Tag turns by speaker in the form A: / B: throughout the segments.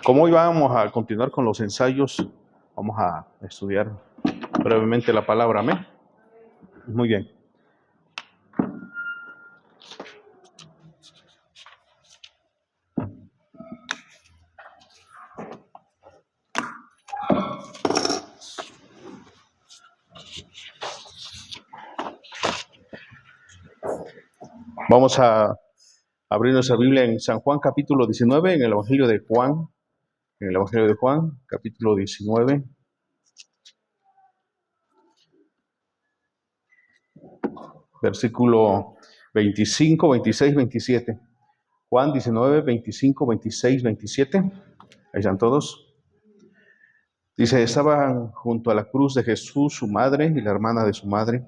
A: Como hoy vamos a continuar con los ensayos, vamos a estudiar brevemente la palabra. Amén. Muy bien. Vamos a abrir nuestra Biblia en San Juan capítulo 19, en el Evangelio de Juan. En el Evangelio de Juan, capítulo 19. Versículo 25, 26, 27. Juan 19, 25, 26, 27. Ahí están todos. Dice, estaban junto a la cruz de Jesús su madre y la hermana de su madre,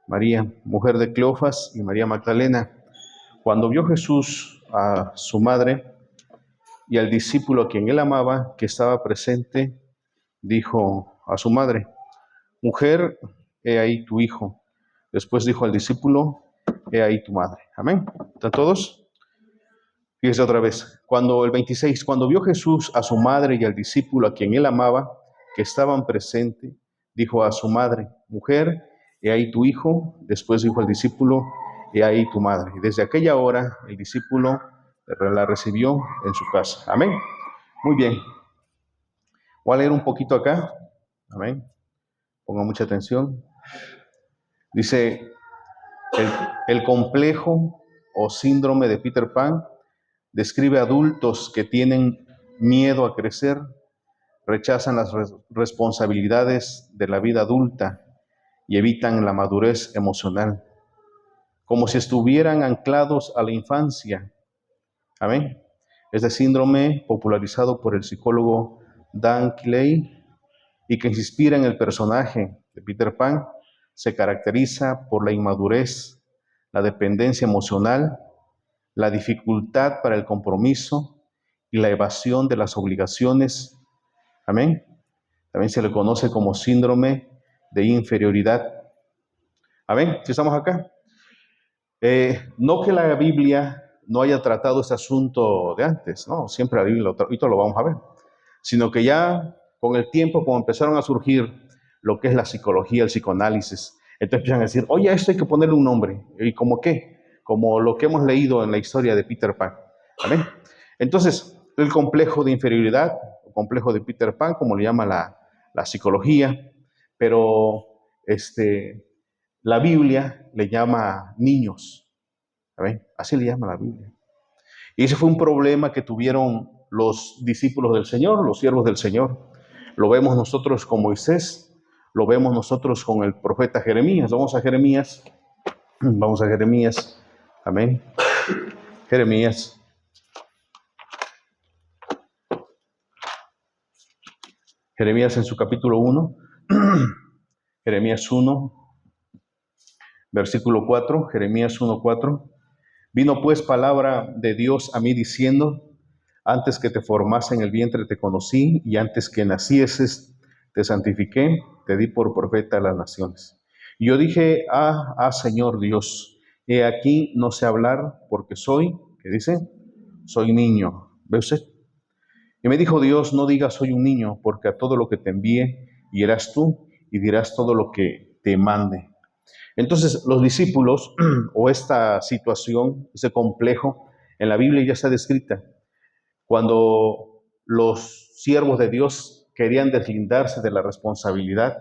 A: María, mujer de Cleofas, y María Magdalena. Cuando vio Jesús a su madre y al discípulo a quien él amaba, que estaba presente, dijo a su madre, mujer, he ahí tu hijo. Después dijo al discípulo, he ahí tu madre. Amén. ¿Están todos? Fíjese otra vez. El 26, cuando vio Jesús a su madre y al discípulo a quien él amaba, que estaban presentes, dijo a su madre, mujer, he ahí tu hijo. Después dijo al discípulo, he ahí tu madre. Y desde aquella hora el discípulo la recibió en su casa. Amén. Muy bien. Voy a leer un poquito acá. Amén. Ponga mucha atención. Dice, el complejo o síndrome de Peter Pan describe adultos que tienen miedo a crecer, rechazan las responsabilidades de la vida adulta y evitan la madurez emocional, como si estuvieran anclados a la infancia. Amén. Este síndrome, popularizado por el psicólogo Dan Kiley y que se inspira en el personaje de Peter Pan, se caracteriza por la inmadurez, la dependencia emocional, la dificultad para el compromiso y la evasión de las obligaciones. Amén. También se le conoce como síndrome de inferioridad. Amén. Si estamos acá. No que la Biblia no haya tratado este asunto de antes, no, siempre la Biblia ahorita lo vamos a ver, sino que ya con el tiempo, como empezaron a surgir lo que es la psicología, el psicoanálisis, entonces empiezan a decir, oye, a esto hay que ponerle un nombre. ¿Y como qué? Como lo que hemos leído en la historia de Peter Pan. ¿Amén? Entonces, el complejo de inferioridad, o complejo de Peter Pan, como le llama la psicología, pero la Biblia le llama niños. ¿Amén? Así le llama la Biblia. Y ese fue un problema que tuvieron los discípulos del Señor, los siervos del Señor. Lo vemos nosotros con Moisés, lo vemos nosotros con el profeta Jeremías. Vamos a Jeremías. Amén. Jeremías. Jeremías en su capítulo 1. Jeremías 1, versículo 4. Jeremías 1, 4. Vino pues palabra de Dios a mí diciendo, antes que te formase en el vientre te conocí, y antes que nacieses te santifiqué, te di por profeta a las naciones. Y yo dije, Señor Dios, he aquí no sé hablar porque soy, ¿qué dice? Soy niño. ¿Ve usted? Y me dijo Dios, no digas soy un niño, porque a todo lo que te envíe irás tú y dirás todo lo que te mande. Entonces, los discípulos, o esta situación, ese complejo, en la Biblia ya está descrita. Cuando los siervos de Dios querían deslindarse de la responsabilidad,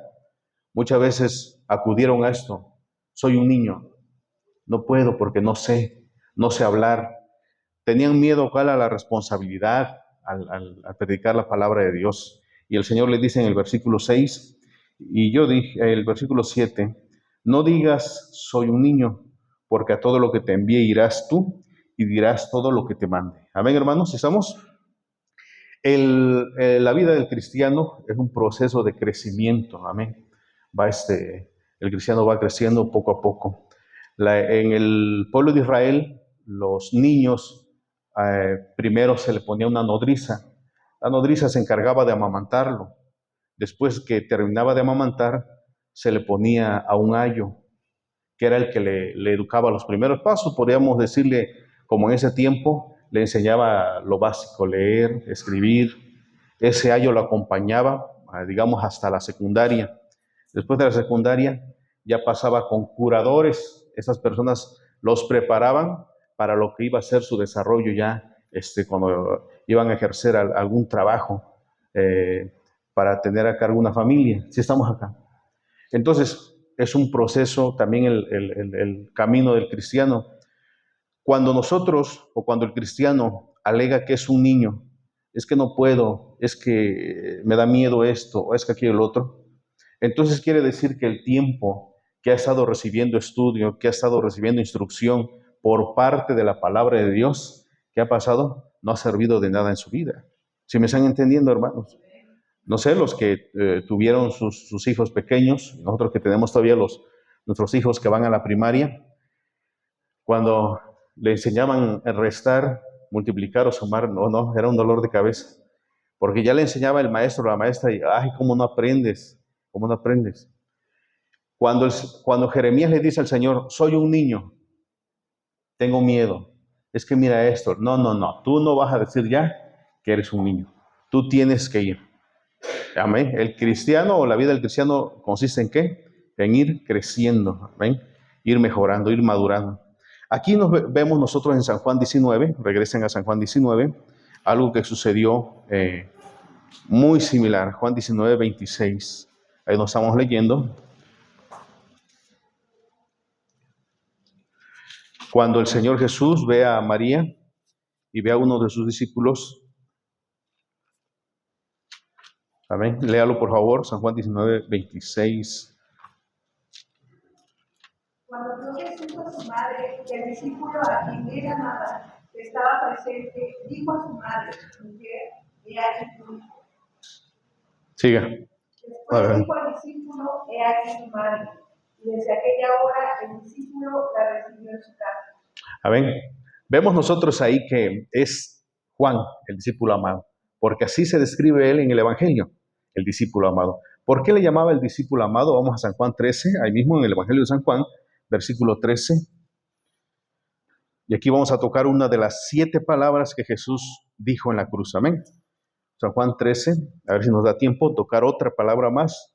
A: muchas veces acudieron a esto. Soy un niño, no puedo porque no sé hablar. Tenían miedo a la responsabilidad al predicar la palabra de Dios. Y el Señor les dice en el versículo 6, y yo dije, el versículo 7, no digas soy un niño, porque a todo lo que te envíe irás tú y dirás todo lo que te mande. Amén, hermanos, ¿estamos? La vida del cristiano es un proceso de crecimiento, amén. El cristiano va creciendo poco a poco. En el pueblo de Israel, los niños, primero se le ponía una nodriza. La nodriza se encargaba de amamantarlo. Después que terminaba de amamantar, se le ponía a un ayo, que era el que le educaba los primeros pasos. Podríamos decirle, como en ese tiempo, le enseñaba lo básico, leer, escribir, Ese ayo lo acompañaba, digamos, hasta la secundaria. Después de la secundaria ya pasaba con curadores. Esas personas los preparaban para lo que iba a ser su desarrollo ya cuando iban a ejercer algún trabajo para tener a cargo una familia. Si estamos acá. Entonces, es un proceso también el camino del cristiano. Cuando nosotros o cuando el cristiano alega que es un niño, es que no puedo, es que me da miedo esto, o es que aquí el otro, entonces quiere decir que el tiempo que ha estado recibiendo estudio, que ha estado recibiendo instrucción por parte de la palabra de Dios, que ha pasado, no ha servido de nada en su vida. ¿Sí me están entendiendo, hermanos? No sé, los que tuvieron sus hijos pequeños, nosotros que tenemos todavía nuestros hijos que van a la primaria, cuando le enseñaban a restar, multiplicar o sumar, no, era un dolor de cabeza. Porque ya le enseñaba el maestro o la maestra y, ay, ¿cómo no aprendes? ¿Cómo no aprendes? Cuando Jeremías le dice al Señor, soy un niño, tengo miedo. Es que mira esto, no, tú no vas a decir ya que eres un niño. Tú tienes que ir. Amén. El cristiano o la vida del cristiano consiste en ¿qué? En ir creciendo, amén. Ir mejorando, ir madurando. Aquí nos vemos nosotros en San Juan 19, regresen a San Juan 19, algo que sucedió muy similar, Juan 19, 26. Ahí nos estamos leyendo. Cuando el Señor Jesús ve a María y ve a uno de sus discípulos, amén. Léalo por favor, San Juan 19, 26.
B: Cuando vio Jesús a su madre y el discípulo a quien él amaba estaba presente, dijo a su madre, mujer, he aquí tu hijo.
A: Siga.
B: Después dijo al discípulo, he aquí tu madre. Y desde aquella hora el discípulo la recibió en su casa.
A: Amén. Vemos nosotros ahí que es Juan, el discípulo amado, porque así se describe él en el Evangelio, el discípulo amado. ¿Por qué le llamaba el discípulo amado? Vamos a San Juan 13, ahí mismo en el Evangelio de San Juan, versículo 13. Y aquí vamos a tocar una de las 7 palabras que Jesús dijo en la cruz. Amén. San Juan 13, a ver si nos da tiempo, tocar otra palabra más.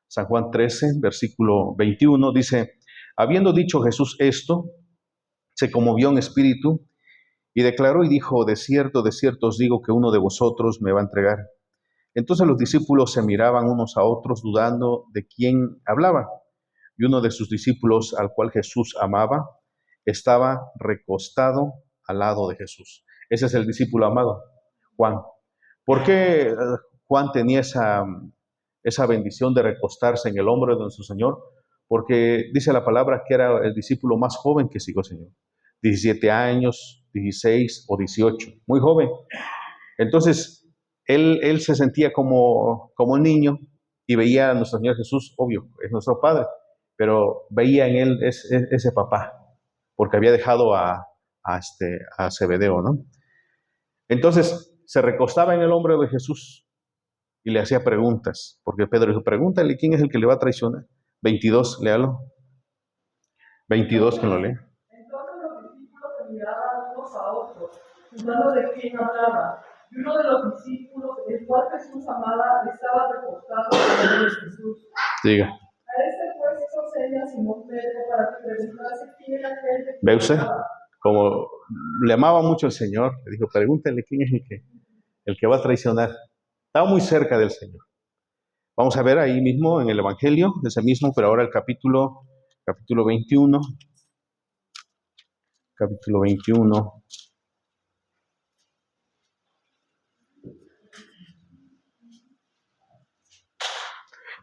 A: San Juan 13, versículo 21, dice, habiendo dicho Jesús esto, se conmovió en espíritu y declaró y dijo, de cierto os digo que uno de vosotros me va a entregar. Entonces los discípulos se miraban unos a otros dudando de quién hablaba. Y uno de sus discípulos, al cual Jesús amaba, estaba recostado al lado de Jesús. Ese es el discípulo amado, Juan. ¿Por qué Juan tenía esa bendición de recostarse en el hombro de nuestro Señor? Porque dice la palabra que era el discípulo más joven que siguió al Señor. 17 años, 16 o 18, muy joven. Entonces, él se sentía como un niño y veía a nuestro Señor Jesús, obvio, es nuestro Padre, pero veía en él ese papá, porque había dejado a Zebedeo, ¿no? Entonces, se recostaba en el hombro de Jesús y le hacía preguntas, porque Pedro dijo, pregúntale quién es el que le va a traicionar. 22, léalo. 22, que lo lee.
B: Entonces los discípulos se miraban unos a otros, dudando de quién hablaba. Y uno de los discípulos, el cual Jesús amaba, estaba recostado al lado de Jesús.
A: Diga.
B: A este pues hizo señas Simón Pedro para que preguntase quién era aquel de
A: ¿Ve usted? Como le amaba mucho el Señor, le dijo, pregúntale quién es el que va a traicionar. Estaba muy cerca del Señor. Vamos a ver ahí mismo en el Evangelio, ese mismo, pero ahora el capítulo 21. Capítulo 21.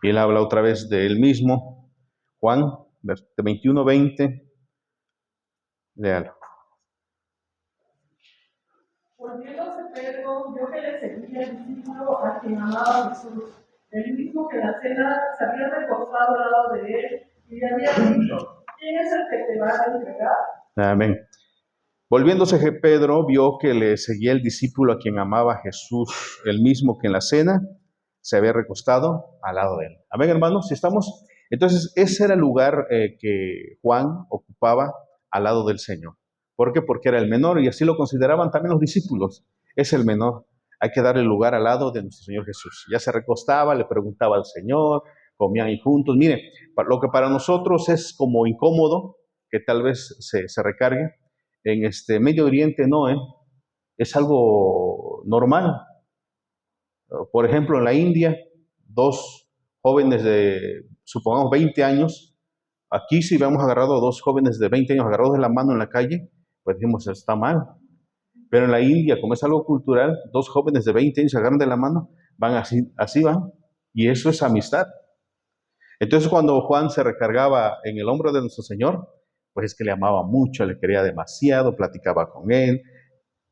A: Y él habla otra vez de él mismo. Juan, 21, 20. Léalo.
B: Volviéndose Pedro, vio que le seguía el discípulo a quien amaba Jesús, el mismo que en la cena se había recostado al lado de él y le había dicho, ¿quién es el que te va a entregar?
A: Amén. Volviéndose Pedro, vio que le seguía el discípulo a quien amaba Jesús, el mismo que en la cena se había recostado al lado de él. Amén, hermanos, si estamos. Entonces, ese era el lugar que Juan ocupaba al lado del Señor. ¿Por qué? Porque era el menor y así lo consideraban también los discípulos. Es el menor. hay que darle lugar al lado de nuestro Señor Jesús. Ya se recostaba, le preguntaba al Señor, comían ahí juntos. Mire, lo que para nosotros es como incómodo, que tal vez se recargue, en este Medio Oriente no, es algo normal. Por ejemplo, en la India, dos jóvenes de, supongamos, 20 años, aquí si vemos agarrado a dos jóvenes de 20 años agarrados de la mano en la calle, pues decimos, está mal. Pero en la India, como es algo cultural, dos jóvenes de 20 años se agarran de la mano, van así van, y eso es amistad. Entonces cuando Juan se recargaba en el hombro de nuestro Señor, pues es que le amaba mucho, le quería demasiado, platicaba con él.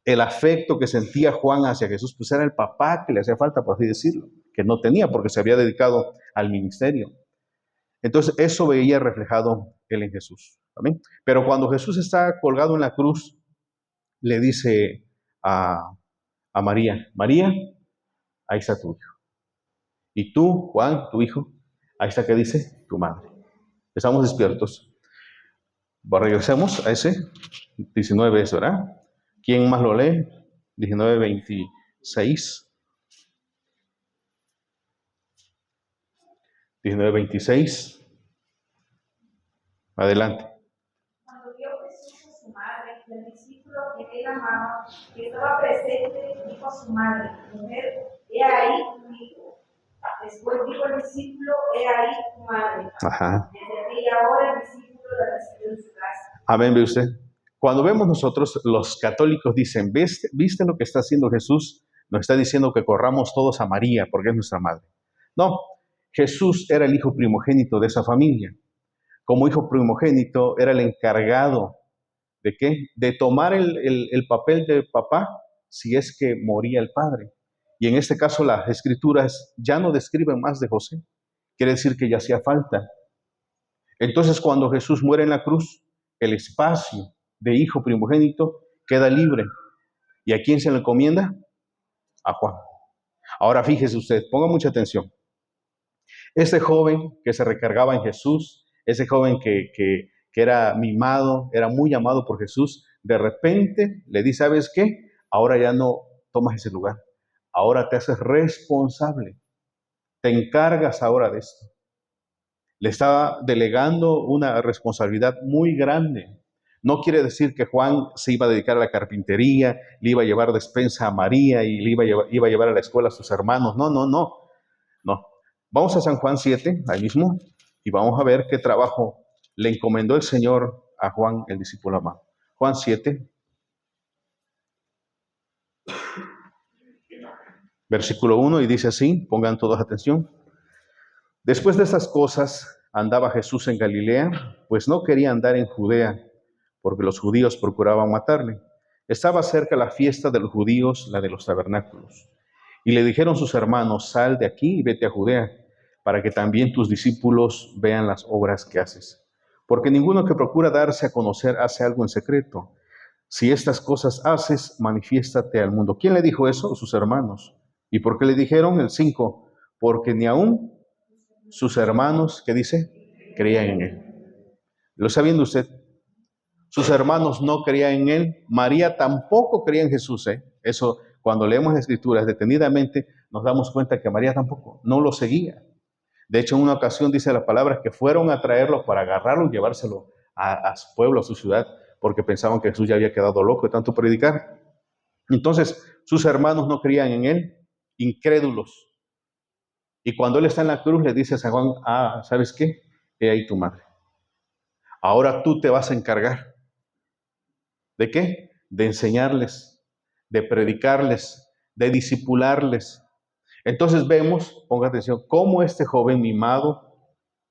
A: El afecto que sentía Juan hacia Jesús, pues era el papá que le hacía falta, por así decirlo, que no tenía porque se había dedicado al ministerio. Entonces eso veía reflejado él en Jesús. ¿Amén? Pero cuando Jesús está colgado en la cruz, le dice a María, María, ahí está tu hijo. Y tú, Juan, tu hijo, ahí está, ¿qué dice? Tu madre. Estamos despiertos. Bueno, regresemos a ese 19, ¿verdad? ¿Quién más lo lee? 19:26. 19:26. Adelante.
C: Cuando vio Jesús a su madre y al discípulo que él amaba, que estaba presente, dijo a su madre, mujer, he ahí tu hijo. Después dijo al discípulo, he ahí tu madre.
A: Ajá.
C: Desde aquella hora el discípulo la recibió en su casa.
A: Amén, ve usted. Cuando vemos nosotros, los católicos dicen, ¿viste lo que está haciendo Jesús? Nos está diciendo que corramos todos a María, porque es nuestra madre. No, Jesús era el hijo primogénito de esa familia. Como hijo primogénito, era el encargado ¿de qué? De tomar el papel del papá si es que moría el padre. Y en este caso las escrituras ya no describen más de José. Quiere decir que ya hacía falta. Entonces cuando Jesús muere en la cruz, el espacio de hijo primogénito queda libre. ¿Y a quién se le encomienda? A Juan. Ahora fíjese usted, ponga mucha atención. Ese joven que se recargaba en Jesús, ese joven que era mimado, era muy amado por Jesús, de repente le dice, ¿sabes qué? Ahora ya no tomas ese lugar. Ahora te haces responsable. Te encargas ahora de esto. Le estaba delegando una responsabilidad muy grande. No quiere decir que Juan se iba a dedicar a la carpintería, le iba a llevar despensa a María y le iba a llevar a la escuela a sus hermanos. No. No. Vamos a San Juan 7, ahí mismo, y vamos a ver qué trabajo le encomendó el Señor a Juan, el discípulo amado. Juan 7, versículo 1, y dice así, pongan todos atención. Después de estas cosas andaba Jesús en Galilea, pues no quería andar en Judea, porque los judíos procuraban matarle. Estaba cerca la fiesta de los judíos, la de los tabernáculos. Y le dijeron sus hermanos, sal de aquí y vete a Judea, para que también tus discípulos vean las obras que haces. Porque ninguno que procura darse a conocer hace algo en secreto. Si estas cosas haces, manifiéstate al mundo. ¿Quién le dijo eso? Sus hermanos. ¿Y por qué le dijeron? El 5. Porque ni aún sus hermanos, ¿qué dice? Creían en él. ¿Lo está viendo usted? Sus hermanos no creían en él. María tampoco creía en Jesús. Eso, cuando leemos las escrituras detenidamente, nos damos cuenta que María tampoco, no lo seguía. De hecho, en una ocasión dice la palabra que fueron a traerlo para agarrarlo y llevárselo a su pueblo, a su ciudad, porque pensaban que Jesús ya había quedado loco de tanto predicar. Entonces, sus hermanos no creían en él, incrédulos. Y cuando él está en la cruz, le dice a San Juan, ¿sabes qué? He ahí tu madre. Ahora tú te vas a encargar. ¿De qué? De enseñarles, de predicarles, de discipularles. Entonces vemos, ponga atención, cómo este joven mimado,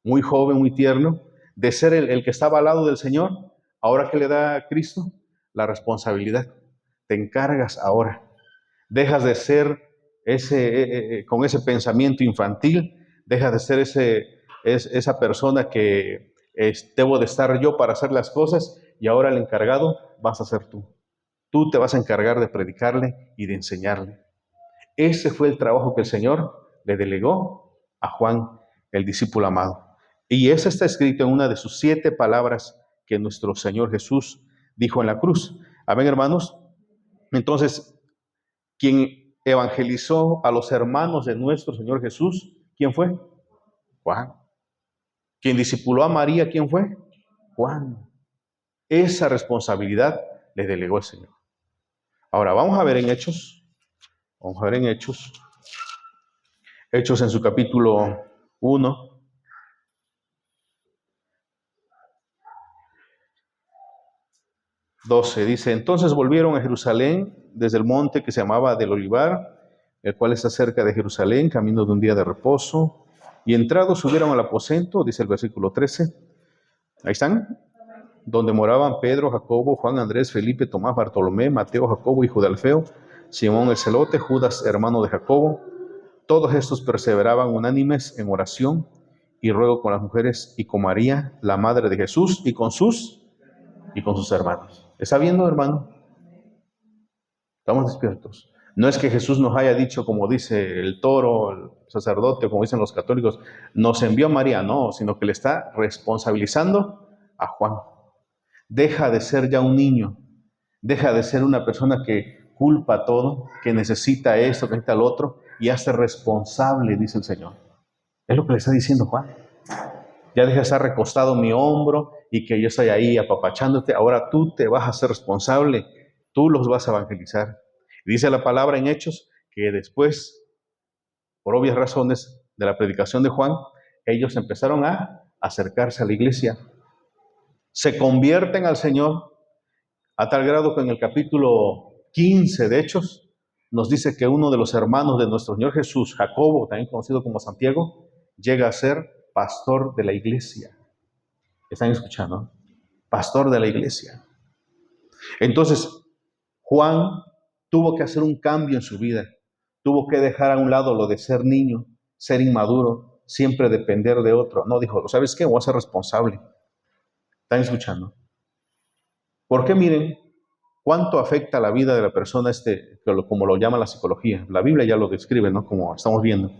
A: muy joven, muy tierno, de ser el que estaba al lado del Señor, ahora que le da a Cristo la responsabilidad. Te encargas ahora. Dejas de ser con ese pensamiento infantil, dejas de ser esa persona que debo de estar yo para hacer las cosas y ahora el encargado vas a ser tú. Tú te vas a encargar de predicarle y de enseñarle. Ese fue el trabajo que el Señor le delegó a Juan, el discípulo amado. Y eso está escrito en una de sus 7 palabras que nuestro Señor Jesús dijo en la cruz. Amén, hermanos. Entonces, quien evangelizó a los hermanos de nuestro Señor Jesús. ¿Quién fue? Juan. Quien discipuló a María, ¿quién fue? Juan. Esa responsabilidad le delegó el Señor. Ahora, vamos a ver en Hechos. Vamos a ver en Hechos. Hechos en su capítulo 1. Dice, entonces volvieron a Jerusalén desde el monte que se llamaba del Olivar, el cual está cerca de Jerusalén, camino de un día de reposo, y entrados subieron al aposento, dice el versículo 13, ahí están, donde moraban Pedro, Jacobo, Juan, Andrés, Felipe, Tomás, Bartolomé, Mateo, Jacobo, hijo de Alfeo, Simón el celote, Judas, hermano de Jacobo. Todos estos perseveraban unánimes en oración y ruego con las mujeres y con María, la madre de Jesús, y con sus hermanos. ¿Está viendo, hermano? Estamos despiertos. No es que Jesús nos haya dicho, como dice el toro, el sacerdote, como dicen los católicos, nos envió a María, no, sino que le está responsabilizando a Juan. Deja de ser ya un niño, deja de ser una persona que culpa todo, que necesita esto, que necesita lo otro, y hazte responsable, dice el Señor. Es lo que le está diciendo Juan. Ya deja de estar recostado en mi hombro y que yo estoy ahí apapachándote. Ahora tú te vas a ser responsable. Tú los vas a evangelizar. Dice la palabra en Hechos que después, por obvias razones de la predicación de Juan, ellos empezaron a acercarse a la iglesia. Se convierten al Señor a tal grado que en el capítulo 15 de Hechos nos dice que uno de los hermanos de nuestro Señor Jesús, Jacobo, también conocido como Santiago, llega a ser pastor de la iglesia. ¿Están escuchando? Pastor de la iglesia. Entonces, Juan tuvo que hacer un cambio en su vida. Tuvo que dejar a un lado lo de ser niño, ser inmaduro, siempre depender de otro. No, dijo, ¿sabes qué? Voy a ser responsable. ¿Están escuchando? Porque miren, cuánto afecta la vida de la persona como lo llama la psicología. La Biblia ya lo describe, ¿no? Como estamos viendo.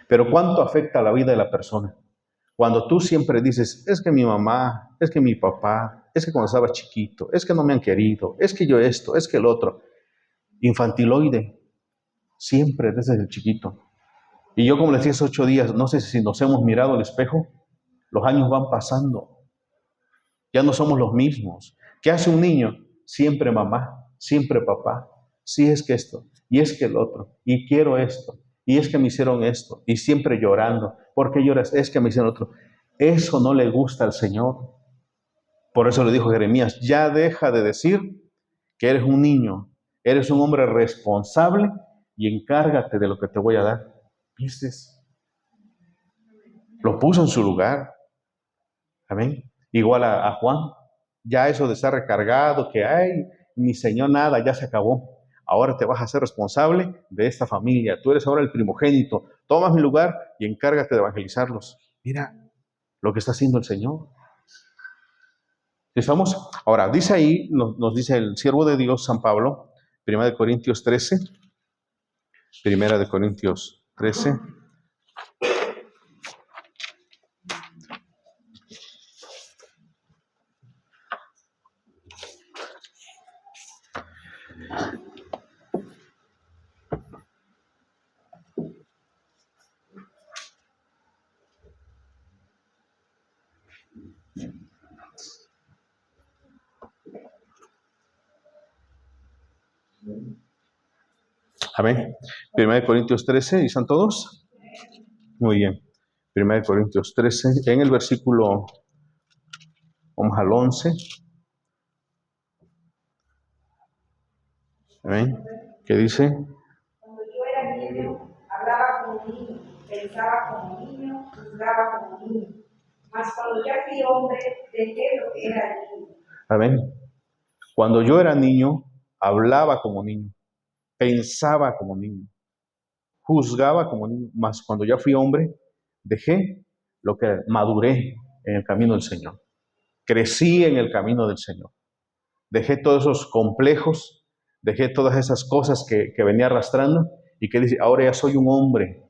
A: Pero cuánto afecta la vida de la persona. Cuando tú siempre dices, es que mi mamá, es que mi papá, es que cuando estaba chiquito, es que no me han querido, es que yo esto, es que el otro. Infantiloide, siempre desde el chiquito. Y yo, como les dije hace 8 días, no sé si nos hemos mirado al espejo, los años van pasando. Ya no somos los mismos. ¿Qué hace un niño? Siempre mamá, siempre papá. Sí, es que esto, y es que el otro, y quiero esto, y es que me hicieron esto, y siempre llorando. ¿Por qué lloras? Es que me hicieron otro. Eso no le gusta al Señor. Por eso le dijo Jeremías, ya deja de decir que eres un niño, eres un hombre responsable y encárgate de lo que te voy a dar. ¿Viste? Lo puso en su lugar. Amén. Igual a Juan, ya eso de estar recargado, que ay, mi Señor nada, ya se acabó. Ahora te vas a hacer responsable de esta familia. Tú eres ahora el primogénito. Tomas mi lugar y encárgate de evangelizarlos. Mira lo que está haciendo el Señor. ¿Estamos? Ahora, dice ahí, nos dice el siervo de Dios, San Pablo, 1 Corintios 13. 1 Corintios 13. Amén. 1 Corintios 13, ¿y están todos? Muy bien. 1 Corintios 13, en el versículo, vamos al 11. Amén. ¿Qué dice?
C: Cuando yo era niño, hablaba como niño, pensaba como niño, juzgaba como niño. Mas cuando ya fui hombre, dejé lo que era niño.
A: Amén. Cuando yo era niño, hablaba como niño, pensaba como niño, juzgaba como niño, mas cuando ya fui hombre, dejé lo que maduré en el camino del Señor. Crecí en el camino del Señor. Dejé todos esos complejos, dejé todas esas cosas que venía arrastrando y que dice, ahora ya soy un hombre.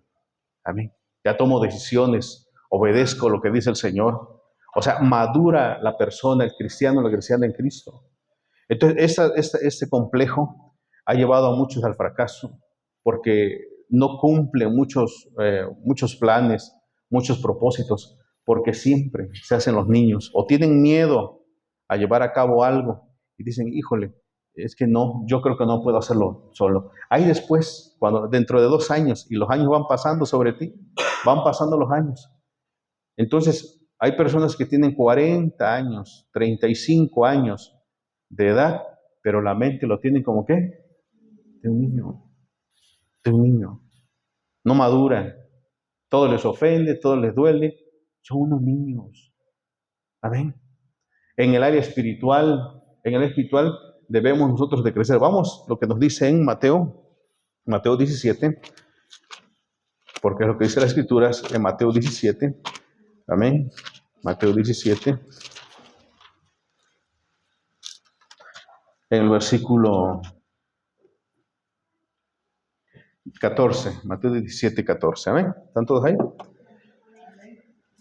A: Amén. Ya tomo decisiones, obedezco lo que dice el Señor. O sea, madura la persona, el cristiano, la cristiana en Cristo. Entonces, este complejo ha llevado a muchos al fracaso, porque no cumple muchos planes, muchos propósitos, porque siempre se hacen los niños o tienen miedo a llevar a cabo algo y dicen, híjole, es que no, yo creo que no puedo hacerlo solo. Ahí después, cuando dentro de 2 años y los años van pasando sobre ti, van pasando los años. Entonces, hay personas que tienen 40 años, 35 años de edad, pero la mente lo tienen como ¿qué? De un niño, de un niño. No maduran, todo les ofende, todo les duele. Son unos niños. Amén. En el área espiritual debemos nosotros de crecer. Vamos, lo que nos dice en Mateo 17, porque es lo que dice las Escrituras en Mateo 17. Amén. Mateo 17, en el versículo 14, Mateo 17, 14. Amén. ¿Están todos ahí?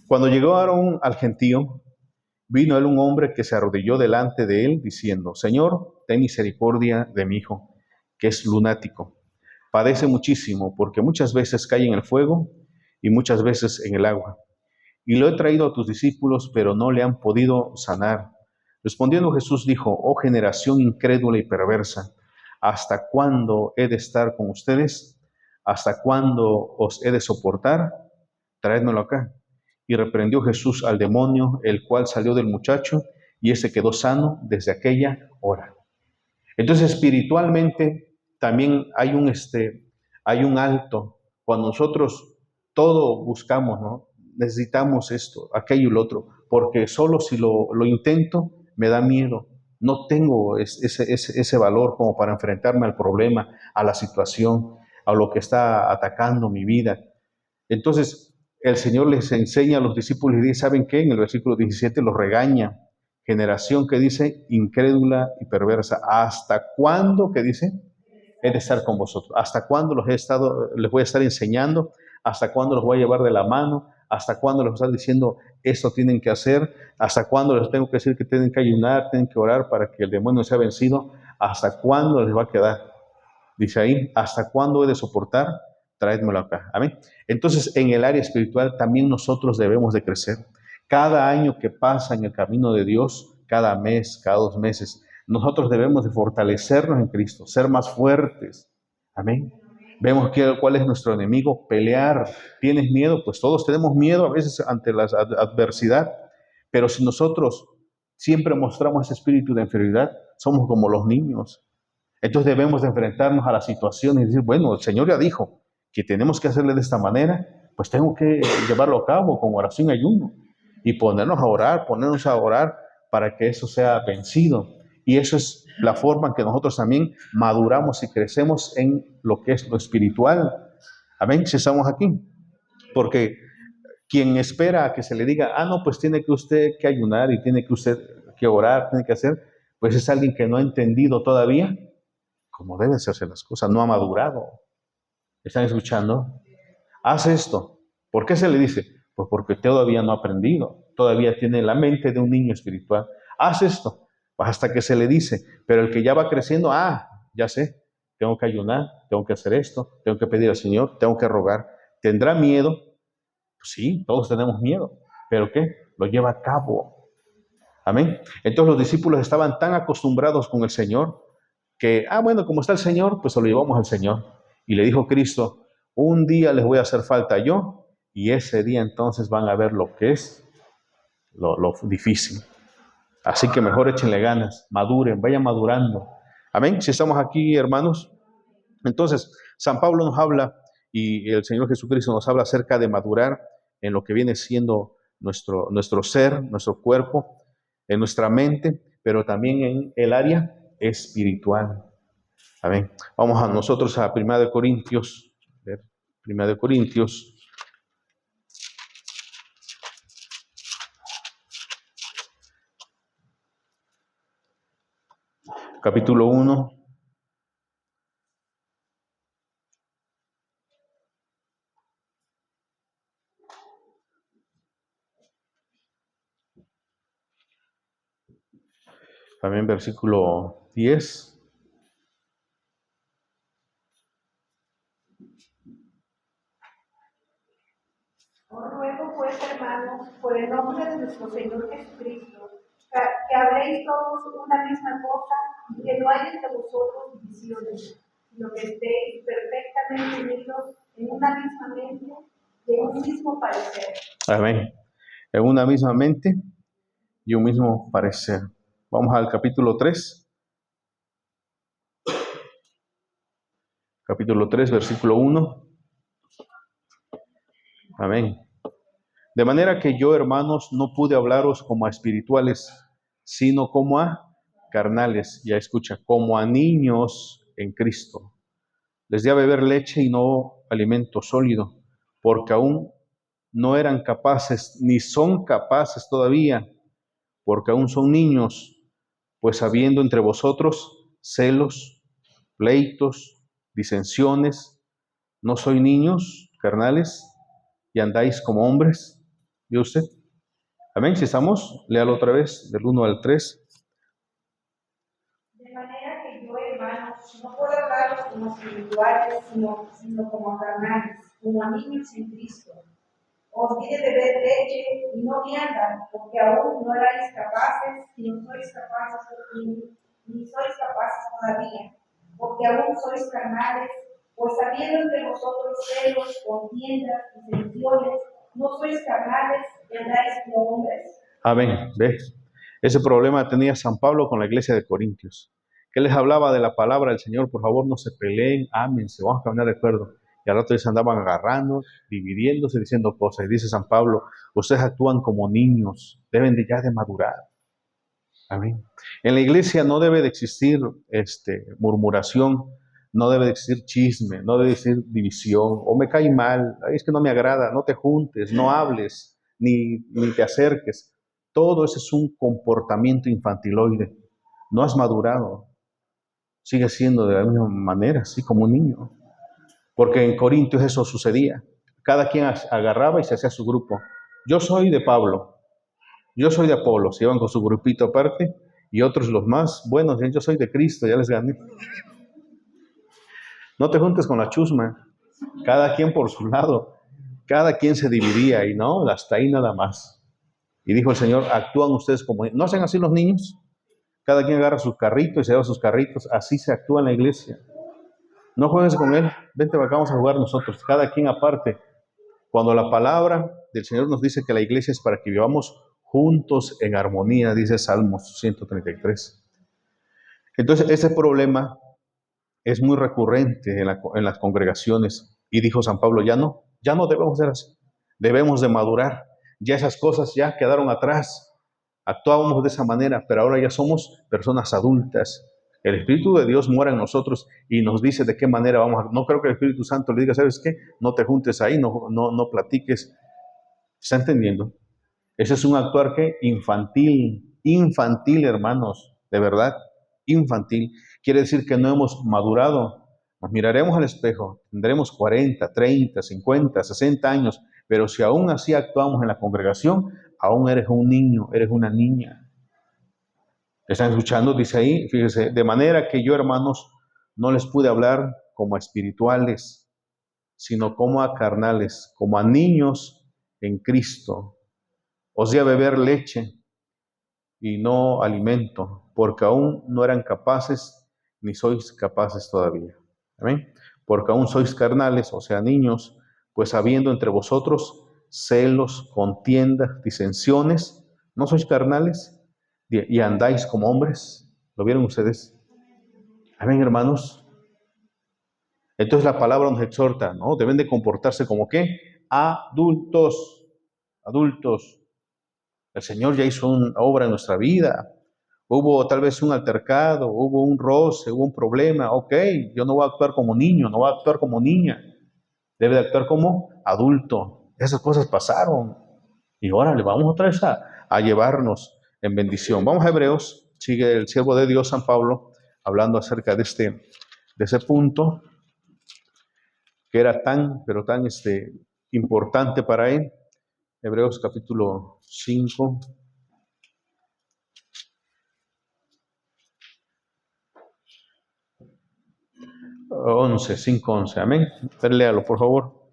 A: Cuando llegaron al gentío, vino él un hombre que se arrodilló delante de él, diciendo, Señor, ten misericordia de mi hijo, que es lunático. Padece muchísimo, porque muchas veces cae en el fuego y muchas veces en el agua. Y lo he traído a tus discípulos, pero no le han podido sanar. Respondiendo Jesús dijo, oh generación incrédula y perversa, ¿hasta cuándo he de estar con ustedes? ¿Hasta cuándo os he de soportar? Traédmelo acá. Y reprendió Jesús al demonio, el cual salió del muchacho, y ese quedó sano desde aquella hora. Entonces, espiritualmente también hay un alto. Cuando nosotros todo buscamos, ¿no? Necesitamos esto, aquello y lo otro, porque solo si lo intento me da miedo. No tengo ese valor como para enfrentarme al problema, a la situación, a lo que está atacando mi vida. Entonces, el Señor les enseña a los discípulos y dice, ¿saben qué? En el versículo 17 los regaña. Generación que dice, incrédula y perversa. ¿Hasta cuándo, que dice? He de estar con vosotros. ¿Hasta cuándo les voy a estar enseñando? ¿Hasta cuándo los voy a llevar de la mano? ¿Hasta cuándo les voy a estar diciendo, esto tienen que hacer? ¿Hasta cuándo les tengo que decir que tienen que ayunar, tienen que orar para que el demonio sea vencido? ¿Hasta cuándo les va a quedar? Dice ahí, ¿hasta cuándo he de soportar? Traédmelo acá. Amén. Entonces, en el área espiritual también nosotros debemos de crecer. Cada año que pasa en el camino de Dios, cada mes, cada 2 meses, nosotros debemos de fortalecernos en Cristo, ser más fuertes. Amén. Vemos cuál es nuestro enemigo, pelear. ¿Tienes miedo? Pues todos tenemos miedo a veces ante la adversidad, pero si nosotros siempre mostramos ese espíritu de inferioridad, somos como los niños. Entonces debemos de enfrentarnos a la situación y decir, bueno, el Señor ya dijo que tenemos que hacerle de esta manera, pues tengo que llevarlo a cabo con oración y ayuno y ponernos a orar para que eso sea vencido. Y eso es la forma en que nosotros también maduramos y crecemos en lo que es lo espiritual. Amén, si estamos aquí. Porque quien espera a que se le diga, no, pues tiene que usted que ayunar y tiene que usted que orar, tiene que hacer, pues es alguien que no ha entendido todavía cómo deben hacerse las cosas, no ha madurado. ¿Están escuchando? Haz esto. ¿Por qué se le dice? Pues porque todavía no ha aprendido, todavía tiene la mente de un niño espiritual. Haz esto, pues hasta que se le dice, pero el que ya va creciendo, ya sé, tengo que ayunar, tengo que hacer esto, tengo que pedir al Señor, tengo que rogar. ¿Tendrá miedo? Pues sí, todos tenemos miedo, pero ¿qué? Lo lleva a cabo. Amén. Entonces los discípulos estaban tan acostumbrados con el Señor que, bueno, como está el Señor, pues se lo llevamos al Señor. Y le dijo Cristo, un día les voy a hacer falta yo, y ese día entonces van a ver lo que es lo difícil. Así que mejor échenle ganas, maduren, vayan madurando. Amén. Si estamos aquí, hermanos. Entonces, San Pablo nos habla y el Señor Jesucristo nos habla acerca de madurar en lo que viene siendo nuestro ser, nuestro cuerpo, en nuestra mente, pero también en el área espiritual. Amén. Vamos a nosotros a 1 Corintios. A ver, 1 Corintios. Capítulo 1. También versículo 10.
C: Os ruego pues, hermanos, por el nombre de nuestro Señor Jesucristo, que habléis todos una misma cosa y que no haya entre vosotros divisiones, sino que estéis perfectamente unidos en una misma mente y en un mismo parecer.
A: Amén. En una misma mente y un mismo parecer. Vamos al capítulo 3. Capítulo 3, versículo 1. Amén. De manera que yo, hermanos, no pude hablaros como a espirituales, sino como a carnales. Ya escucha, como a niños en Cristo. Les di a beber leche y no alimento sólido, porque aún no eran capaces, ni son capaces todavía, porque aún son niños, pues habiendo entre vosotros celos, pleitos, disensiones, ¿no sois niños carnales y andáis como hombres? ¿Vio usted? Amén. Si estamos, léalo otra vez, del 1 al 3.
C: De manera que yo, hermanos, no puedo hablaros como espirituales, sino como carnales, como a niños en Cristo. Os di de beber leche y no vianda, porque aún no erais capaces, ni sois capaces, ni sois capaces todavía, porque aún sois carnales, pues habiendo entre vosotros celos, contiendas, disensiones, no sois carnales y andáis como hombres.
A: Amén. ¿Ves? Ese problema tenía San Pablo con la iglesia de Corintios. Que les hablaba de la palabra del Señor, por favor no se peleen, ámense, vamos a caminar de acuerdo. Y al rato ellos andaban agarrando, dividiéndose, diciendo cosas. Y dice San Pablo, ustedes actúan como niños, deben de ya de madurar. Amén. En la iglesia no debe de existir murmuración, no debe de existir chisme, no debe de existir división, o me cae mal, es que no me agrada, no te juntes, no hables, ni te acerques. Todo eso es un comportamiento infantiloide. No has madurado, sigue siendo de la misma manera, así como un niño. Porque en Corintios eso sucedía. Cada quien agarraba y se hacía su grupo. Yo soy de Pablo, yo soy de Apolo, se iban con su grupito aparte, y otros los más buenos, yo soy de Cristo, ya les gané. No te juntes con la chusma, cada quien por su lado, cada quien se dividía y no, hasta ahí nada más. Y dijo el Señor, actúan ustedes como, ¿no hacen así los niños? Cada quien agarra sus carritos y se lleva sus carritos, así se actúa en la iglesia. No juegues con él, vente acá, vamos a jugar nosotros, cada quien aparte. Cuando la palabra del Señor nos dice que la iglesia es para que vivamos juntos en armonía, dice Salmos 133. Entonces, ese problema es muy recurrente en las congregaciones. Y dijo San Pablo, ya no debemos ser así. Debemos de madurar. Ya esas cosas ya quedaron atrás. Actuábamos de esa manera, pero ahora ya somos personas adultas. El Espíritu de Dios mora en nosotros y nos dice de qué manera vamos a... No creo que el Espíritu Santo le diga, ¿sabes qué? No te juntes ahí, no platiques. ¿Está entendiendo? Ese es un actuar que infantil, hermanos, de verdad, infantil. Quiere decir que no hemos madurado. Nos miraremos al espejo, tendremos 40, 30, 50, 60 años, pero si aún así actuamos en la congregación, aún eres un niño, eres una niña. ¿Están escuchando? Dice ahí, fíjese, de manera que yo, hermanos, no les pude hablar como a espirituales, sino como a carnales, como a niños en Cristo. Os di a beber leche y no alimento, porque aún no eran capaces, ni sois capaces todavía. ¿Amén? Porque aún sois carnales, o sea, niños, pues habiendo entre vosotros celos, contiendas, disensiones, ¿no sois carnales? Y andáis como hombres. ¿Lo vieron ustedes? Amén, hermanos. Entonces la palabra nos exhorta, ¿no? Deben de comportarse como ¿qué? Adultos. Adultos. El Señor ya hizo una obra en nuestra vida. Hubo tal vez un altercado, hubo un roce, hubo un problema. Ok, yo no voy a actuar como niño, no voy a actuar como niña. Debe de actuar como adulto. Esas cosas pasaron. Y ahora le vamos otra vez a llevarnos en bendición. Vamos a Hebreos. Sigue el siervo de Dios, San Pablo, hablando acerca de ese punto que era pero tan importante para él. Hebreos capítulo 5. 5:11. Amén. Léalo, por favor.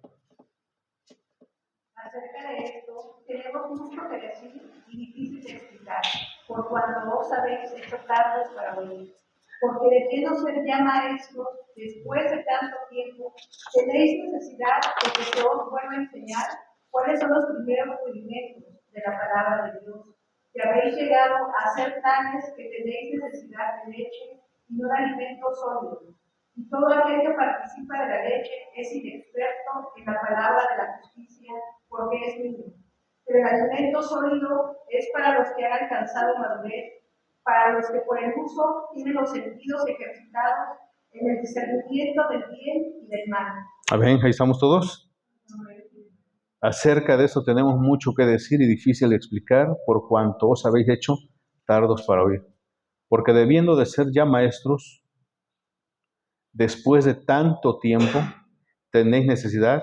C: Acerca de esto, tenemos mucho que decir y difícil de explicar, por cuanto vos habéis hecho tardes para oír. Porque de qué no ser ya maestros, después de tanto tiempo, tenéis necesidad de que se os vuelva a enseñar cuáles son los primeros rudimentos de la palabra de Dios, que habéis llegado a ser tales que tenéis necesidad de leche y no de alimento sólido. Y todo aquel que participa de la leche es inexperto en la palabra de la justicia, porque es niño. Pero el alimento sólido es para los que han alcanzado madurez, para los que por el uso tienen los sentidos ejercitados en el discernimiento del bien y del mal.
A: Amén. Ahí estamos todos. Acerca de eso tenemos mucho que decir y difícil de explicar, por cuanto os habéis hecho tardos para oír. Porque debiendo de ser ya maestros, después de tanto tiempo, tenéis necesidad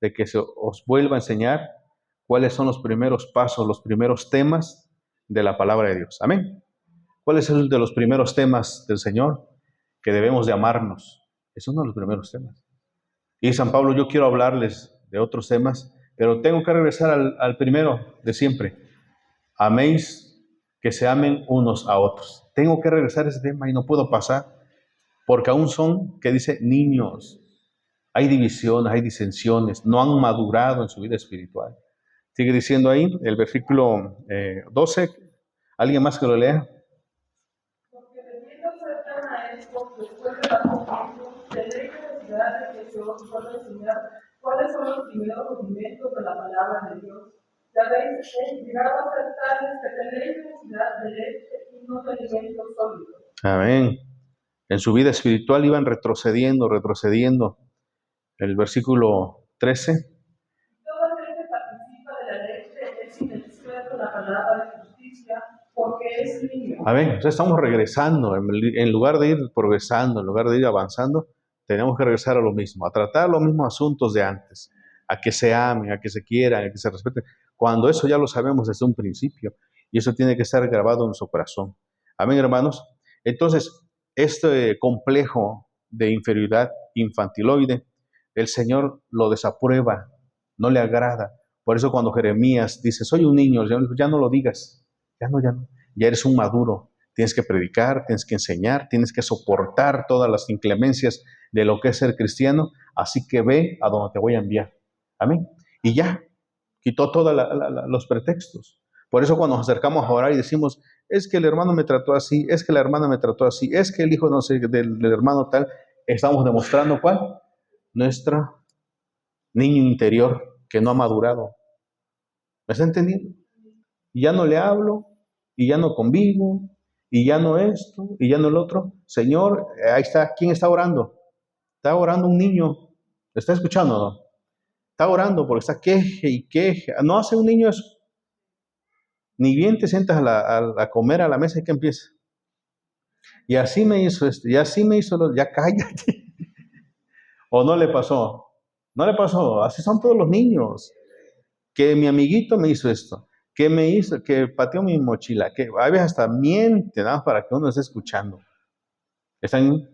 A: de que se os vuelva a enseñar cuáles son los primeros pasos, los primeros temas de la palabra de Dios. Amén. ¿Cuál es el de los primeros temas del Señor? Que debemos de amarnos. Es uno de los primeros temas. Y San Pablo, yo quiero hablarles de otros temas, pero tengo que regresar al primero de siempre. Améis, que se amen unos a otros. Tengo que regresar a ese tema y no puedo pasar, porque aún son, que dice, niños. Hay divisiones, hay disensiones, no han madurado en su vida espiritual. Sigue diciendo ahí el versículo 12. ¿Alguien más que lo lea?
B: Porque debiendo ser tan maestros, después de tanto tiempo, tenéis necesidad de que se os vuelva a enseñar cuáles son los primeros rudimentos de la palabra de Dios. Ya habéis llegado a ser tales que tenéis necesidad de leche y no de alimento sólido.
A: Amén. En su vida espiritual iban retrocediendo. El versículo 13.
B: Todo aquel que participa de la leche es inexperto en la palabra de justicia, porque es niño.
A: Amén. Entonces estamos regresando. En lugar de ir progresando, en lugar de ir avanzando, tenemos que regresar a lo mismo, a tratar los mismos asuntos de antes, a que se amen, a que se quieran, a que se respeten, cuando eso ya lo sabemos desde un principio, y eso tiene que estar grabado en su corazón. Amén, hermanos. Entonces, este complejo de inferioridad infantiloide, el Señor lo desaprueba, no le agrada. Por eso cuando Jeremías dice, soy un niño, ya no lo digas, ya no, ya eres un maduro. Tienes que predicar, tienes que enseñar, tienes que soportar todas las inclemencias de lo que es ser cristiano, así que ve a donde te voy a enviar. Amén. Y ya, quitó todos los pretextos. Por eso cuando nos acercamos a orar y decimos, es que el hermano me trató así, es que la hermana me trató así, es que el hijo no sé, del hermano tal, estamos demostrando ¿cuál? Nuestro niño interior que no ha madurado. ¿Me está entendiendo? Y ya no le hablo, y ya no convivo, y ya no esto, y ya no el otro. Señor, ahí está, ¿quién está orando? Está orando un niño. ¿Le está escuchando o no? Está orando porque está queje y queje. No hace un niño eso. Ni bien te sientas a comer a la mesa y que empieza. Y así me hizo esto, y así me hizo lo. Ya cállate. ¿O no le pasó? No le pasó. Así son todos los niños. Que mi amiguito me hizo esto. Que me hizo, que pateó mi mochila. Que a veces hasta miente, nada más para que uno esté escuchando. ¿Están?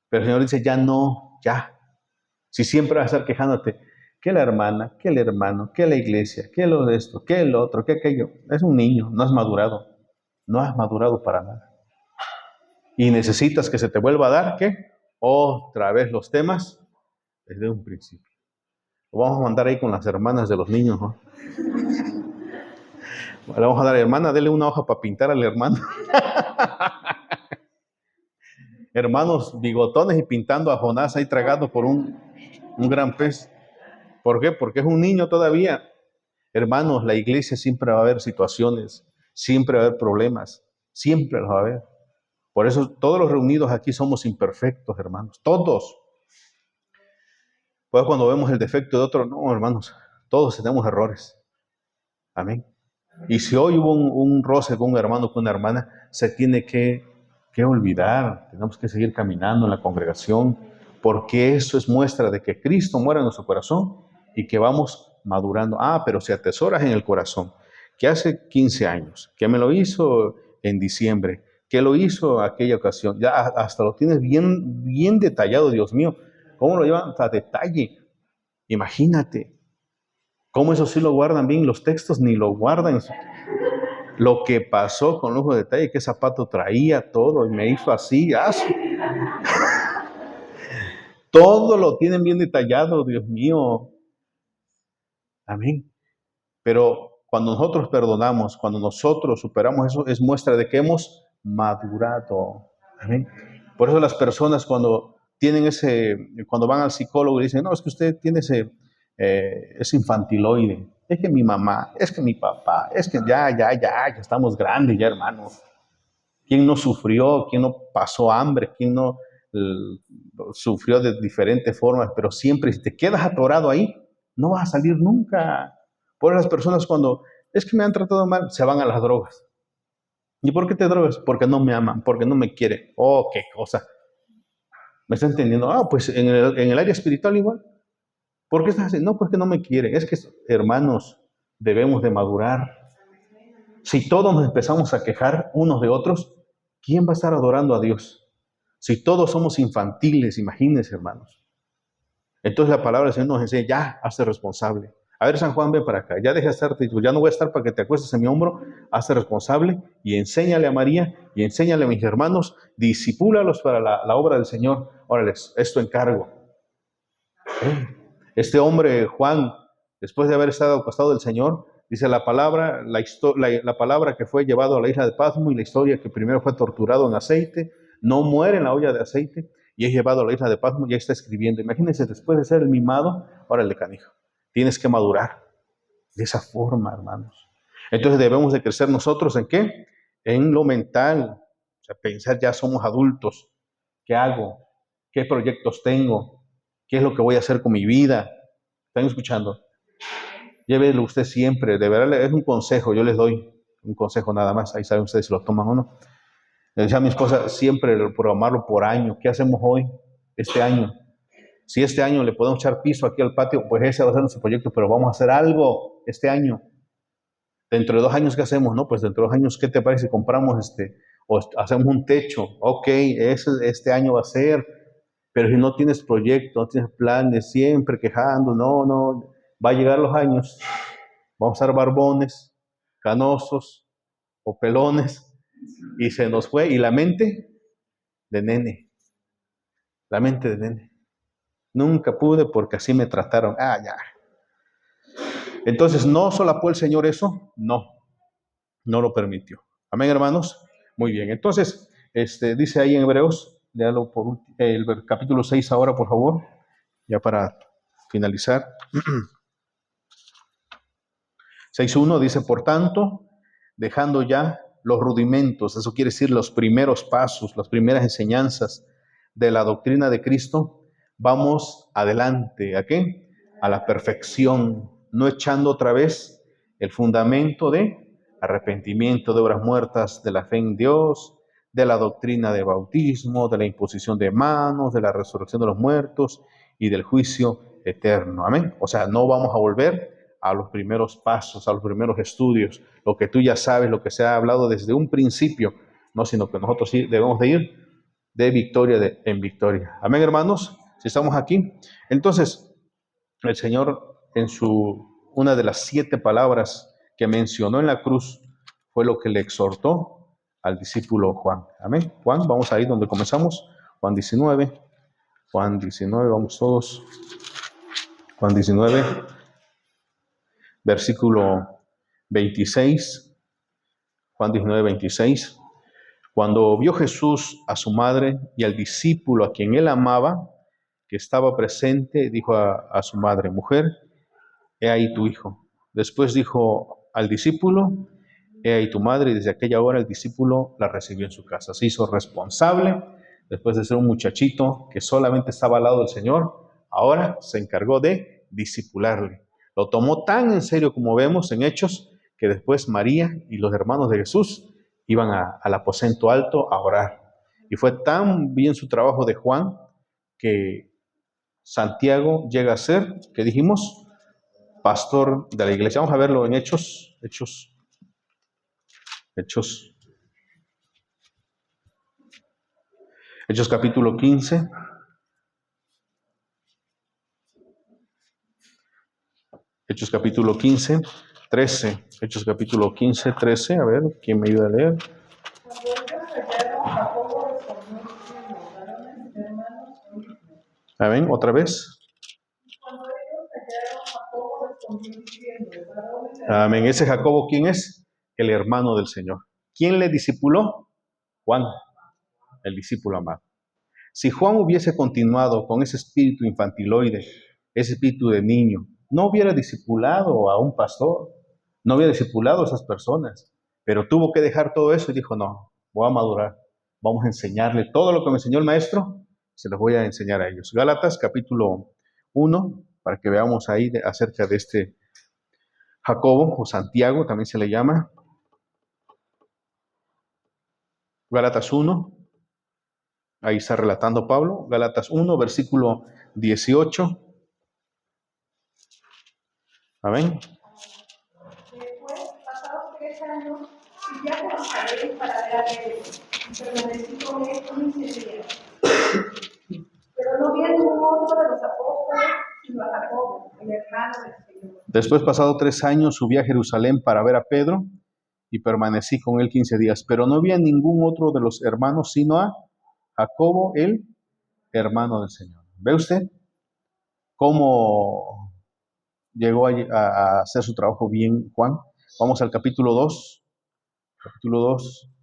A: Pero el Señor dice, ya no, ya. Si siempre vas a estar quejándote, que la hermana, que el hermano, que la iglesia, que lo de esto, que el otro, que aquello. Es un niño, no has madurado. No has madurado para nada. Y necesitas que se te vuelva a dar, ¿qué? Otra vez los temas desde un principio. Lo vamos a mandar ahí con las hermanas de los niños, ¿no? Le vamos a dar, hermana, dele una hoja para pintar al hermano. Hermanos bigotones y pintando a Jonás ahí tragado por un gran pez. ¿Por qué? Porque es un niño todavía. Hermanos, la iglesia siempre va a haber situaciones, siempre va a haber problemas, siempre los va a haber. Por eso todos los reunidos aquí somos imperfectos, hermanos, todos. Pues cuando vemos el defecto de otro, no, hermanos, todos tenemos errores. Amén. Y si hoy hubo un roce con un hermano, con una hermana, se tiene que olvidar. Tenemos que seguir caminando en la congregación, porque eso es muestra de que Cristo muere en nuestro corazón y que vamos madurando. Pero si atesoras en el corazón, que hace 15 años, que me lo hizo en diciembre, que lo hizo aquella ocasión. Ya hasta lo tienes bien, bien detallado, Dios mío. ¿Cómo lo llevan a detalle? Imagínate. ¿Cómo eso sí lo guardan bien? Los textos ni lo guardan. Lo que pasó con lujo de detalle, qué zapato traía, todo, y me hizo así. Todo lo tienen bien detallado, Dios mío. Amén. Pero cuando nosotros perdonamos, cuando nosotros superamos eso, es muestra de que hemos madurado. Amén. Por eso las personas cuando cuando van al psicólogo y dicen, no, es que usted tiene ese infantiloide. Es que mi mamá, es que mi papá, es que ya estamos grandes ya, hermano. ¿Quién no sufrió? ¿Quién no pasó hambre? ¿Quién no sufrió de diferentes formas? Pero siempre, si te quedas atorado ahí, no vas a salir nunca. Por las personas cuando es que me han tratado mal, se van a las drogas. ¿Y por qué te drogas? Porque no me aman, porque no me quieren. Oh, qué cosa. ¿Me está entendiendo? Pues en el área espiritual igual. ¿Por qué estás así? No, pues que no me quiere. Es que, hermanos, debemos de madurar. Si todos nos empezamos a quejar unos de otros, ¿quién va a estar adorando a Dios? Si todos somos infantiles, imagínense, hermanos. Entonces la palabra del Señor nos enseña, ya, hazte responsable. A ver, San Juan, ven para acá. Ya deja de estarte, ya no voy a estar para que te acuestes en mi hombro. Hazte responsable y enséñale a María y enséñale a mis hermanos, disipúlalos para la obra del Señor. Órale, es tu encargo. Este hombre, Juan, después de haber estado al costado del Señor, dice la palabra, la palabra que fue llevado a la isla de Patmos y la historia que primero fue torturado en aceite, no muere en la olla de aceite y es llevado a la isla de Patmos, ya está escribiendo. Imagínense, después de ser el mimado, ahora el de canijo. Tienes que madurar de esa forma, hermanos. Entonces debemos de crecer nosotros ¿en qué? En lo mental. O sea, pensar ya somos adultos. ¿Qué hago? ¿Qué proyectos tengo? ¿Qué es lo que voy a hacer con mi vida? ¿Están escuchando? Llévelo usted siempre. De verdad, es un consejo. Yo les doy un consejo nada más. Ahí saben ustedes si lo toman o no. Le decía a mi esposa siempre programarlo por año. ¿Qué hacemos hoy? Este año. Si este año le podemos echar piso aquí al patio, pues ese va a ser nuestro proyecto, pero vamos a hacer algo este año. Dentro de 2 años, ¿qué hacemos? No, pues dentro de 2 años, ¿qué te parece si compramos o hacemos un techo? Ok, este año va a ser, pero si no tienes proyecto, no tienes planes, siempre quejando, no, va a llegar los años, vamos a ser barbones, canosos o pelones, y se nos fue, y la mente de nene, la mente de nene. Nunca pude porque así me trataron. Ya. Entonces, ¿no solapó el Señor eso? No lo permitió. Amén, hermanos. Muy bien. Entonces, dice ahí en Hebreos, léalo por el capítulo 6 ahora, por favor, ya para finalizar. 6.1 dice, por tanto, dejando ya los rudimentos, eso quiere decir los primeros pasos, las primeras enseñanzas de la doctrina de Cristo, vamos adelante. ¿A qué? A la perfección, no echando otra vez el fundamento de arrepentimiento de obras muertas, de la fe en Dios, de la doctrina de bautismo, de la imposición de manos, de la resurrección de los muertos y del juicio eterno. Amén. O sea, no vamos a volver a los primeros pasos, a los primeros estudios, lo que tú ya sabes, lo que se ha hablado desde un principio, no, sino que nosotros sí debemos de ir de victoria en victoria. Amén, hermanos, si estamos aquí. Entonces, el Señor en una de las 7 palabras que mencionó en la cruz fue lo que le exhortó al discípulo Juan. Amén. Juan, vamos ahí donde comenzamos. Juan 19, vamos todos. Juan 19, versículo 26. Juan 19, 26. Cuando vio Jesús a su madre y al discípulo a quien él amaba, que estaba presente, dijo a su madre, mujer, he ahí tu hijo. Después dijo al discípulo, he ahí tu madre, y desde aquella hora el discípulo la recibió en su casa. Se hizo responsable, después de ser un muchachito que solamente estaba al lado del Señor, ahora se encargó de discipularle. Lo tomó tan en serio como vemos en Hechos, que después María y los hermanos de Jesús iban al aposento alto a orar. Y fue tan bien su trabajo de Juan, que Santiago llega a ser, ¿qué dijimos? Pastor de la iglesia. Vamos a verlo en Hechos. Hechos capítulo 15. Hechos capítulo 15, 13. Hechos capítulo 15, 13. A ver, ¿quién me ayuda a leer?
B: Cuando ellos cayeron, Jacobo respondió diciendo, varones, hermanos, oídme.
A: Amén, otra vez.
B: Cuando ellos cayeron, Jacobo respondió diciendo, varones,
A: Amén. ¿Ese Jacobo quién es? El hermano del Señor. ¿Quién le discipuló? Juan, el discípulo amado. Si Juan hubiese continuado con ese espíritu infantiloide, ese espíritu de niño, no hubiera discipulado a un pastor, no hubiera discipulado a esas personas, pero tuvo que dejar todo eso y dijo, no, voy a madurar, vamos a enseñarle todo lo que me enseñó el maestro, se los voy a enseñar a ellos. Gálatas capítulo 1, para que veamos ahí acerca de este Jacobo, o Santiago también se le llama. Gálatas 1, ahí está relatando Pablo, Gálatas 1, versículo 18. Amén.
C: Después, pasados 3 años, subí a Jerusalén para ver a Pedro, y permanecí con él 15 días. Pero no vi a ningún otro de los apóstoles, sino a Jacobo, el hermano del Señor.
A: Después, pasado 3 años, subí a Jerusalén para ver a Pedro y permanecí con él 15 días. Pero no vi a ningún otro de los hermanos, sino a Jacobo, el hermano del Señor. ¿Ve usted cómo llegó a hacer su trabajo bien Juan? Vamos al capítulo 2. Capítulo 2.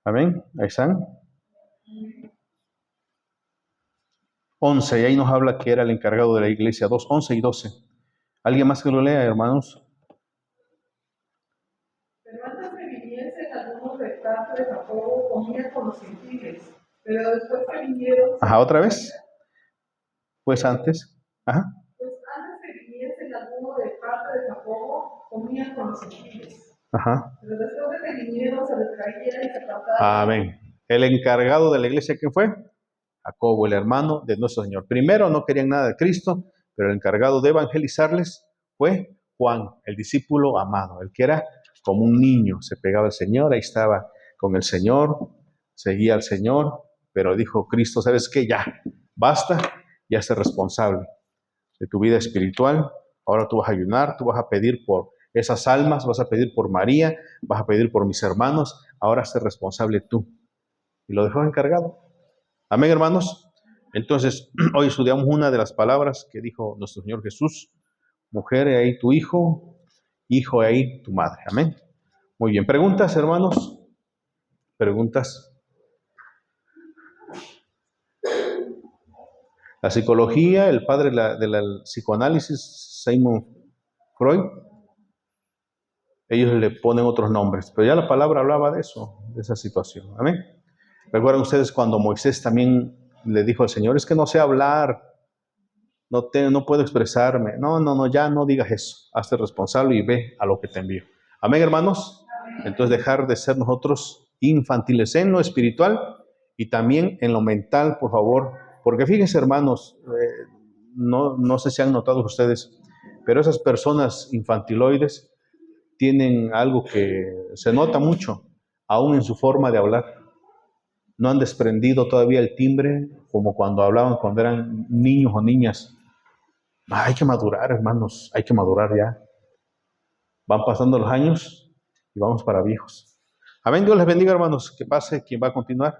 A: Amén. Ahí están. 11, y ahí nos habla que era el encargado de la iglesia. 2, 11 y 12. ¿Alguien más que lo lea, hermanos?
B: Pero antes que viniesen algunos de parte de Jacobo, comía con los gentiles. Pero después que vinieron...
A: Ajá, otra vez. Pues antes. Ajá.
B: Pues antes que viniesen algunos de parte de Jacobo, comían con los gentiles.
A: Ajá.
B: Pero después de que vinieron, se retraían y se apartaban.
A: Amén. El encargado de la iglesia, ¿quién fue? Jacobo, el hermano de nuestro Señor. Primero no querían nada de Cristo, pero el encargado de evangelizarles fue Juan, el discípulo amado, el que era como un niño, se pegaba al Señor, ahí estaba con el Señor, seguía al Señor, pero dijo Cristo, ¿sabes qué? Ya, basta, ya sé responsable de tu vida espiritual, ahora tú vas a ayunar, tú vas a pedir por esas almas, vas a pedir por María, vas a pedir por mis hermanos, ahora sé responsable tú. Y lo dejó encargado. Amén, hermanos. Entonces, hoy estudiamos una de las palabras que dijo nuestro Señor Jesús. Mujer, he ahí tu hijo, hijo, he ahí tu madre. Amén. Muy bien. ¿Preguntas, hermanos? ¿Preguntas? La psicología, el padre del psicoanálisis, Sigmund Freud, ellos le ponen otros nombres, pero ya la palabra hablaba de eso, de esa situación. Amén. ¿Recuerdan ustedes cuando Moisés también le dijo al Señor, es que no sé hablar, no puedo expresarme? No, ya no digas eso. Hazte responsable y ve a lo que te envío. Amén, hermanos. Entonces dejar de ser nosotros infantiles en lo espiritual y también en lo mental, por favor. Porque fíjense, hermanos, no sé si han notado ustedes, pero esas personas infantiloides tienen algo que se nota mucho, aún en su forma de hablar. No han desprendido todavía el timbre como cuando hablaban cuando eran niños o niñas. Hay que madurar, hermanos, hay que madurar ya. Van pasando los años y vamos para viejos. Amén, Dios les bendiga, hermanos. Que pase quien va a continuar.